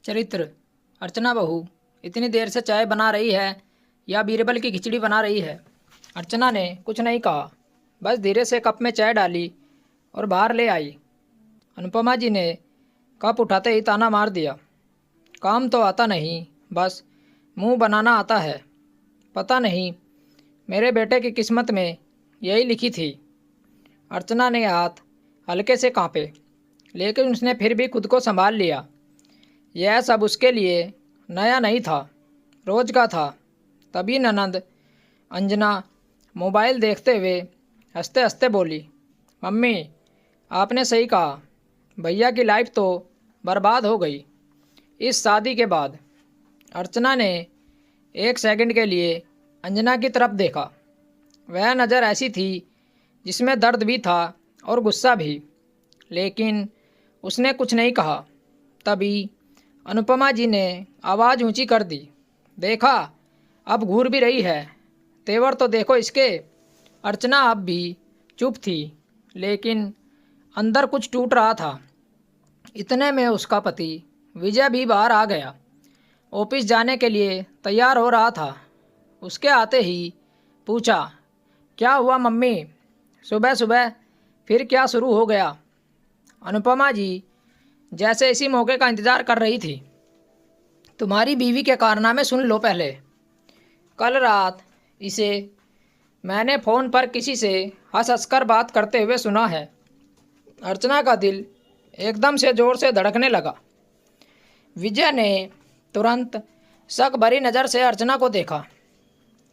चरित्र। अर्चना बहू इतनी देर से चाय बना रही है या बीरबल की खिचड़ी बना रही है। अर्चना ने कुछ नहीं कहा, बस धीरे से कप में चाय डाली और बाहर ले आई। अनुपमा जी ने कप उठाते ही ताना मार दिया, काम तो आता नहीं, बस मुंह बनाना आता है। पता नहीं मेरे बेटे की किस्मत में यही लिखी थी। अर्चना ने हाथ हल्के से कांपे, लेकिन उसने फिर भी खुद को संभाल लिया। यह सब उसके लिए नया नहीं था, रोज का था। तभी ननंद अंजना मोबाइल देखते हुए हंसते हंसते बोली, मम्मी आपने सही कहा, भैया की लाइफ तो बर्बाद हो गई इस शादी के बाद। अर्चना ने एक सेकंड के लिए अंजना की तरफ देखा। वह नज़र ऐसी थी जिसमें दर्द भी था और गुस्सा भी, लेकिन उसने कुछ नहीं कहा। तभी अनुपमा जी ने आवाज़ ऊंची कर दी, देखा अब घूर भी रही है, तेवर तो देखो इसके। अर्चना अब भी चुप थी, लेकिन अंदर कुछ टूट रहा था। इतने में उसका पति विजय भी बाहर आ गया। ऑफिस जाने के लिए तैयार हो रहा था। उसके आते ही पूछा, क्या हुआ मम्मी, सुबह सुबह फिर क्या शुरू हो गया। अनुपमा जी जैसे इसी मौके का इंतज़ार कर रही थी। तुम्हारी बीवी के कारनामे सुन लो पहले। कल रात इसे मैंने फ़ोन पर किसी से हंस हंसकर बात करते हुए सुना है। अर्चना का दिल एकदम से ज़ोर से धड़कने लगा। विजय ने तुरंत शक भरी नज़र से अर्चना को देखा।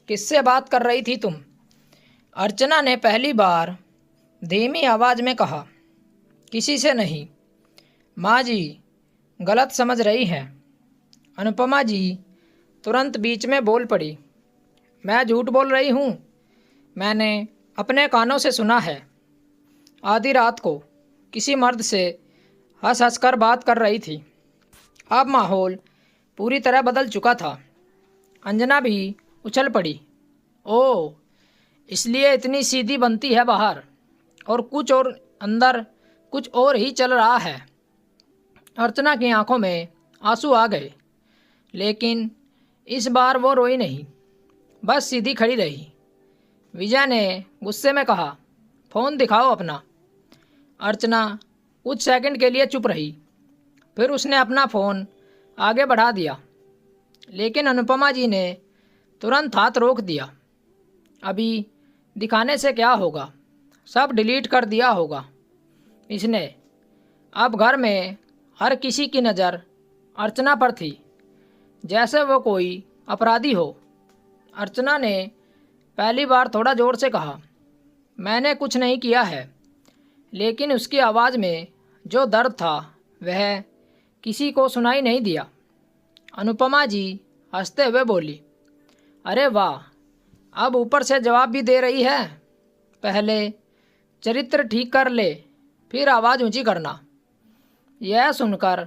किससे बात कर रही थी तुम? अर्चना ने पहली बार धीमी आवाज़ में कहा, किसी से नहीं माँ जी, गलत समझ रही हैं। अनुपमा जी तुरंत बीच में बोल पड़ी, मैं झूठ बोल रही हूँ, मैंने अपने कानों से सुना है। आधी रात को किसी मर्द से हंस हंस कर बात कर रही थी। अब माहौल पूरी तरह बदल चुका था। अंजना भी उछल पड़ी, ओह इसलिए इतनी सीधी बनती है बाहर, और कुछ और अंदर कुछ और ही चल रहा है। अर्चना की आंखों में आंसू आ गए, लेकिन इस बार वो रोई नहीं, बस सीधी खड़ी रही। विजय ने गुस्से में कहा, फ़ोन दिखाओ अपना। अर्चना कुछ सेकंड के लिए चुप रही, फिर उसने अपना फ़ोन आगे बढ़ा दिया, लेकिन अनुपमा जी ने तुरंत हाथ रोक दिया। अभी दिखाने से क्या होगा, सब डिलीट कर दिया होगा इसने। अब घर में हर किसी की नज़र अर्चना पर थी, जैसे वो कोई अपराधी हो। अर्चना ने पहली बार थोड़ा ज़ोर से कहा, मैंने कुछ नहीं किया है, लेकिन उसकी आवाज़ में जो दर्द था वह किसी को सुनाई नहीं दिया। अनुपमा जी हंसते हुए बोली, अरे वाह, अब ऊपर से जवाब भी दे रही है। पहले चरित्र ठीक कर ले, फिर आवाज़ ऊंची करना। यह सुनकर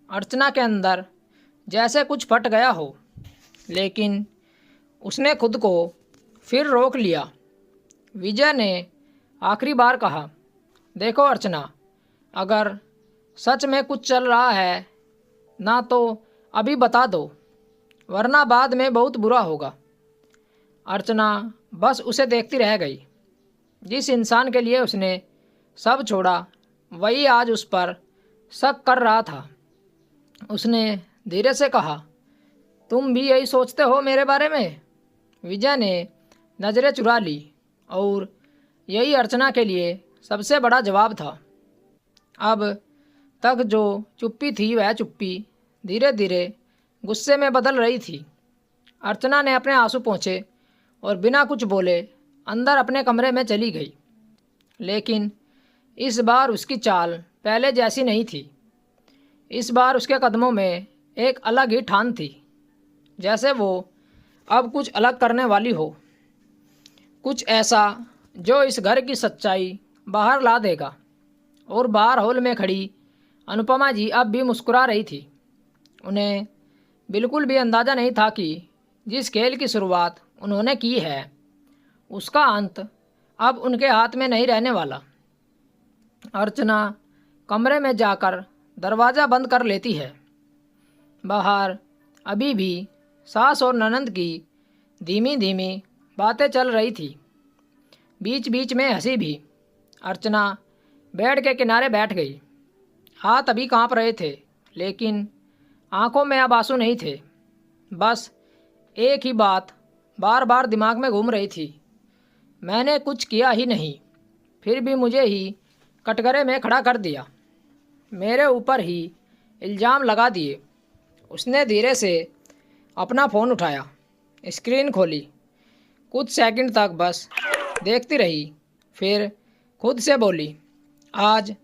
अर्चना के अंदर जैसे कुछ फट गया हो, लेकिन उसने खुद को फिर रोक लिया। विजय ने आखिरी बार कहा, देखो अर्चना, अगर सच में कुछ चल रहा है ना तो अभी बता दो, वरना बाद में बहुत बुरा होगा। अर्चना बस उसे देखती रह गई। जिस इंसान के लिए उसने सब छोड़ा, वही आज उस पर शक कर रहा था। उसने धीरे से कहा, तुम भी यही सोचते हो मेरे बारे में? विजय ने नज़रें चुरा ली, और यही अर्चना के लिए सबसे बड़ा जवाब था। अब तक जो चुप्पी थी वह चुप्पी धीरे धीरे गुस्से में बदल रही थी। अर्चना ने अपने आंसू पोंछे और बिना कुछ बोले अंदर अपने कमरे में चली गई। लेकिन इस बार उसकी चाल पहले जैसी नहीं थी। इस बार उसके कदमों में एक अलग ही ठान थी, जैसे वो अब कुछ अलग करने वाली हो, कुछ ऐसा जो इस घर की सच्चाई बाहर ला देगा। और बाहर हॉल में खड़ी अनुपमा जी अब भी मुस्कुरा रही थी। उन्हें बिल्कुल भी अंदाज़ा नहीं था कि जिस खेल की शुरुआत उन्होंने की है, उसका अंत अब उनके हाथ में नहीं रहने वाला। अर्चना कमरे में जाकर दरवाज़ा बंद कर लेती है। बाहर अभी भी सास और ननंद की धीमी धीमी बातें चल रही थी, बीच बीच में हंसी भी। अर्चना बेड के किनारे बैठ गई। हाथ अभी कांप रहे थे, लेकिन आंखों में अब आंसू नहीं थे। बस एक ही बात बार बार दिमाग में घूम रही थी, मैंने कुछ किया ही नहीं, फिर भी मुझे ही कटघरे में खड़ा कर दिया, मेरे ऊपर ही इल्ज़ाम लगा दिए। उसने धीरे से अपना फ़ोन उठाया, स्क्रीन खोली, कुछ सेकंड तक बस देखती रही, फिर खुद से बोली, आज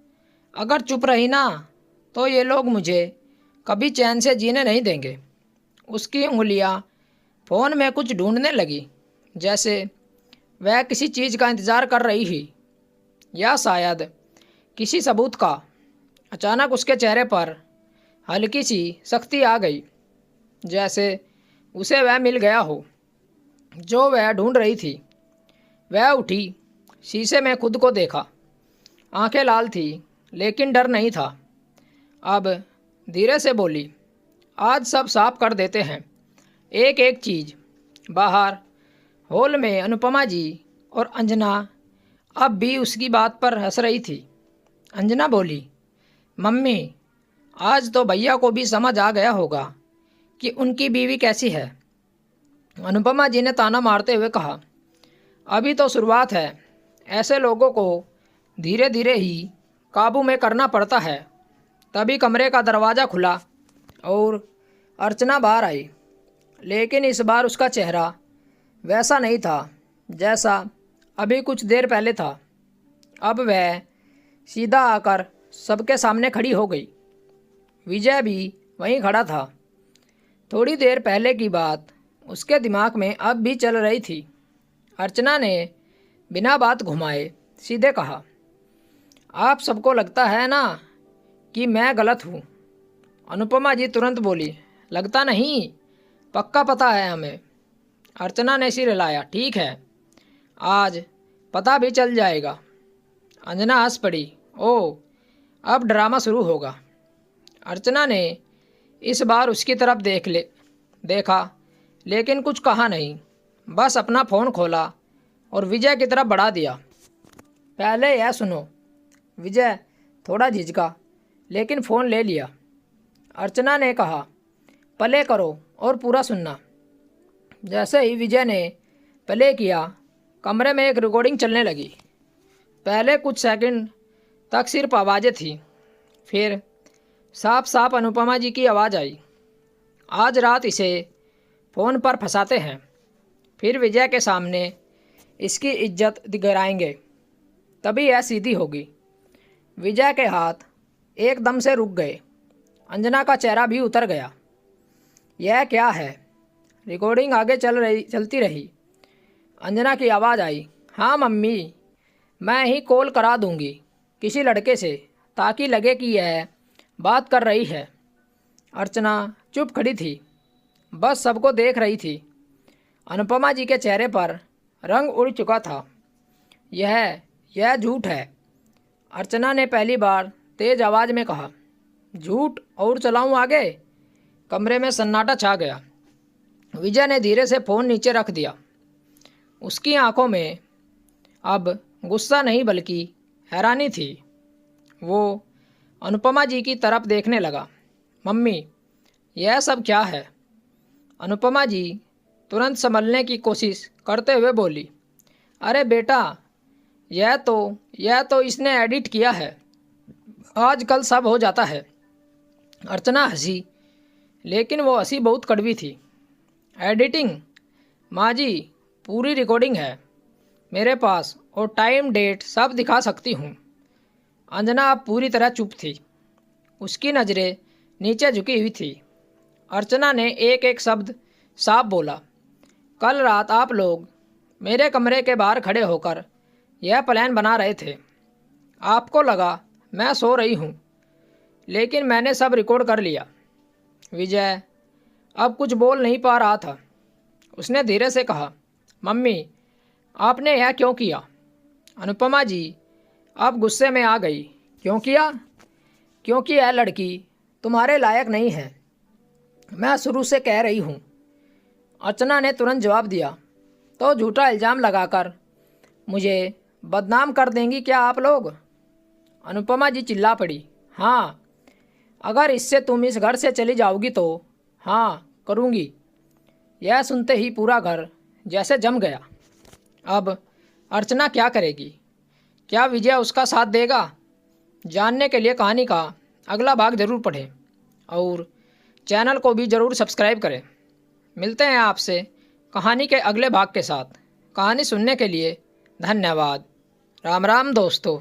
अगर चुप रही ना तो ये लोग मुझे कभी चैन से जीने नहीं देंगे। उसकी उंगलियां फ़ोन में कुछ ढूंढने लगी, जैसे वह किसी चीज़ का इंतज़ार कर रही ही, या शायद किसी सबूत का। अचानक उसके चेहरे पर हल्की सी सख्ती आ गई, जैसे उसे वह मिल गया हो जो वह ढूंढ रही थी। वह उठी, शीशे में खुद को देखा। आंखें लाल थी, लेकिन डर नहीं था। अब धीरे से बोली, आज सब साफ कर देते हैं, एक एक चीज़। बाहर हॉल में अनुपमा जी और अंजना अब भी उसकी बात पर हंस रही थी। अंजना बोली, मम्मी, आज तो भैया को भी समझ आ गया होगा कि उनकी बीवी कैसी है। अनुपमा जी ने ताना मारते हुए कहा, अभी तो शुरुआत है, ऐसे लोगों को धीरे धीरे ही काबू में करना पड़ता है। तभी कमरे का दरवाज़ा खुला और अर्चना बाहर आई, लेकिन इस बार उसका चेहरा वैसा नहीं था जैसा अभी कुछ देर पहले था। अब वह सीधा आकर सबके सामने खड़ी हो गई। विजय भी वहीं खड़ा था। थोड़ी देर पहले की बात उसके दिमाग में अब भी चल रही थी। अर्चना ने बिना बात घुमाए सीधे कहा, आप सबको लगता है ना कि मैं गलत हूँ। अनुपमा जी तुरंत बोली, लगता नहीं, पक्का पता है हमें। अर्चना ने सिर हिलाया, ठीक है, आज पता भी चल जाएगा। अंजना हंस पड़ी, ओह, अब ड्रामा शुरू होगा। अर्चना ने इस बार उसकी तरफ देखा, लेकिन कुछ कहा नहीं, बस अपना फ़ोन खोला और विजय की तरफ बढ़ा दिया। पहले यह सुनो। विजय थोड़ा झिझका, लेकिन फ़ोन ले लिया। अर्चना ने कहा, प्ले करो और पूरा सुनना। जैसे ही विजय ने प्ले किया, कमरे में एक रिकॉर्डिंग चलने लगी। पहले कुछ सेकंड तक सिर्फ आवाज़ें थी, फिर साफ साफ अनुपमा जी की आवाज़ आई, आज रात इसे फ़ोन पर फंसाते हैं, फिर विजय के सामने इसकी इज्जत गिराएंगे, तभी यह सीधी होगी। विजय के हाथ एकदम से रुक गए। अंजना का चेहरा भी उतर गया। यह क्या है? रिकॉर्डिंग आगे चलती रही। अंजना की आवाज़ आई, हाँ मम्मी, मैं ही कॉल करा दूंगी किसी लड़के से, ताकि लगे कि यह बात कर रही है। अर्चना चुप खड़ी थी, बस सबको देख रही थी। अनुपमा जी के चेहरे पर रंग उड़ चुका था। यह झूठ है, अर्चना ने पहली बार तेज आवाज़ में कहा। झूठ? और चलाऊं आगे? कमरे में सन्नाटा छा गया। विजय ने धीरे से फ़ोन नीचे रख दिया। उसकी आंखों में अब गुस्सा नहीं बल्कि हैरानी थी। वो अनुपमा जी की तरफ देखने लगा। मम्मी, यह सब क्या है? अनुपमा जी तुरंत संभलने की कोशिश करते हुए बोली, अरे बेटा, यह तो इसने एडिट किया है, आजकल सब हो जाता है। अर्चना हंसी, लेकिन वो हंसी बहुत कड़वी थी। एडिटिंग? माँ जी, पूरी रिकॉर्डिंग है मेरे पास और टाइम डेट सब दिखा सकती हूँ। अंजना अब पूरी तरह चुप थी, उसकी नज़रें नीचे झुकी हुई थी। अर्चना ने एक एक शब्द साफ बोला, कल रात आप लोग मेरे कमरे के बाहर खड़े होकर यह प्लान बना रहे थे। आपको लगा मैं सो रही हूँ, लेकिन मैंने सब रिकॉर्ड कर लिया। विजय अब कुछ बोल नहीं पा रहा था। उसने धीरे से कहा, मम्मी, आपने यह क्यों किया? अनुपमा जी अब गुस्से में आ गई। क्यों किया? क्योंकि यह लड़की तुम्हारे लायक नहीं है। मैं शुरू से कह रही हूँ। अर्चना ने तुरंत जवाब दिया। तो झूठा इल्ज़ाम लगाकर मुझे बदनाम कर देंगी क्या आप लोग? अनुपमा जी चिल्ला पड़ी। हाँ, अगर इससे तुम इस घर से चली जाओगी तो हाँ करूँगी। यह सुनते ही पूरा घर जैसे जम गया। अब अर्चना क्या करेगी? क्या विजय उसका साथ देगा? जानने के लिए कहानी का अगला भाग ज़रूर पढ़ें और चैनल को भी ज़रूर सब्सक्राइब करें। मिलते हैं आपसे कहानी के अगले भाग के साथ। कहानी सुनने के लिए धन्यवाद। राम राम दोस्तों।